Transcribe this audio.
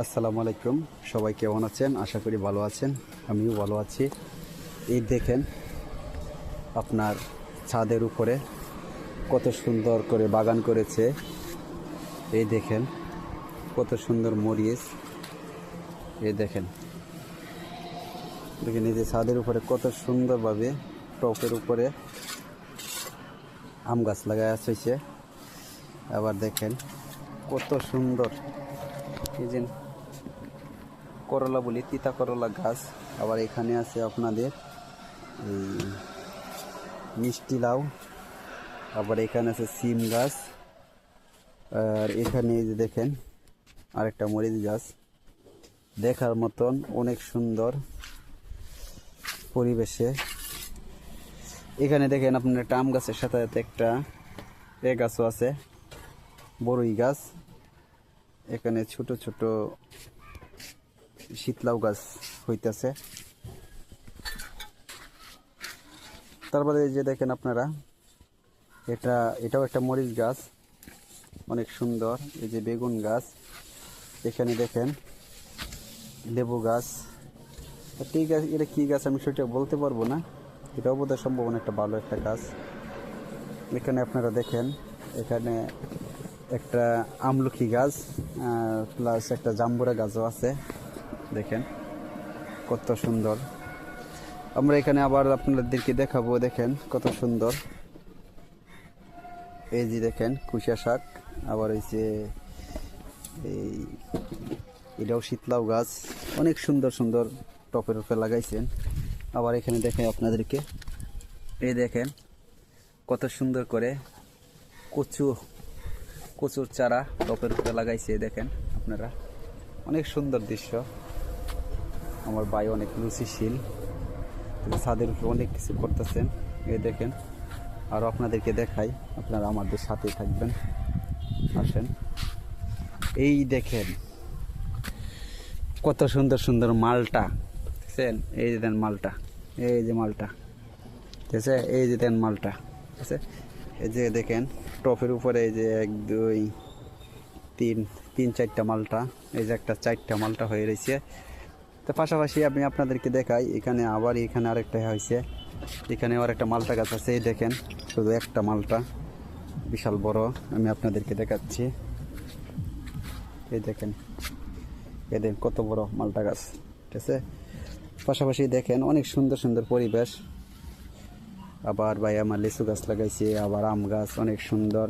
আসসালামু আলাইকুম, সবাই কেমন আছেন? আশা করি ভালো আছেন। আমিও ভালো আছি। এই দেখেন আপনার ছাদের উপরে কত সুন্দর করে বাগান করেছে। এই দেখেন কত সুন্দর মরিচ। এই দেখেন দেখেন এই যে ছাদের উপরে কত সুন্দরভাবে টপের উপরে আম গাছ লাগায় আছে। আবার দেখেন কত সুন্দর এই যে করলা বলি, তিতা করলা গাছ। আবার এখানে আছে আপনাদের এই মিষ্টি লাউ। আবার এখানে আছে সিম গাছ। আর এখানে এই যে দেখেন আরেকটা মরিচ গাছ। দেখার মতন অনেক সুন্দর পরিবেশে। এখানে দেখেন আপনার একটা আম গাছের সাথে একটা গাছও আছে, বড়ই গাছ। এখানে ছোট ছোট শীতলাউ গাছ হইতেছে। তারপরে এই যে দেখেন আপনারা এটাও একটা মরিচ গাছ, অনেক সুন্দর। এই যে বেগুন গাছ। এখানে দেখেন লেবু গাছ। ঠিক আছে, এটা কি গাছ আমি সেটা বলতে পারবো না। এটাও বোধহয় সম্ভাবনা একটা ভালো একটা গাছ। এখানে আপনারা দেখেন এখানে একটা আমলকি গাছ প্লাস একটা জাম্বুরা গাছও আছে। দেখেন কত সুন্দর। আমরা এখানে আবার আপনাদেরকে দেখাবো। দেখেন কত সুন্দর। এই যে দেখেন কুশিয়া শাক। আবার হয়েছে এটাও শীতলাউ গাছ। অনেক সুন্দর সুন্দর টপের উপরে লাগাইছেন। আবার এখানে দেখেন আপনাদেরকে, এই দেখেন কত সুন্দর করে কচুর চারা টপের উপরে লাগাইছে। দেখেন আপনারা, অনেক সুন্দর দৃশ্য। আমার ভাই অনেক রুচিশীল, ছাদের উপরে অনেক কিছু করতেছেন। এই দেখেন আরও আপনাদেরকে দেখাই, আপনারা আমাদের সাথেই থাকবেন। আসেন, এই দেখেন কত সুন্দর সুন্দর মালটা। দেখছেন? এই যে দেন মালটা, এই যে মালটা, ঠিক আছে? এই যে দেন মালটা, ঠিক আছে? এই যে দেখেন টপের উপরে এই যে 1 2 3 4টা মালটা। এই যে একটা 4টা মালটা হয়ে রয়েছে। তো পাশাপাশি আমি আপনাদেরকে দেখাই, এখানে আরেকটা হয়েছে। এখানে আর একটা মালটা গাছ আছে। এই দেখেন শুধু একটা মালটা, বিশাল বড়। আমি আপনাদেরকে দেখাচ্ছি। এই দেখেন কত বড় মালটা গাছ, ঠিক আছে? পাশাপাশি দেখেন অনেক সুন্দর সুন্দর পরিবেশ। আবার ভাই আমার লিচু গাছ লাগাইছে, আবার আম গাছ অনেক সুন্দর।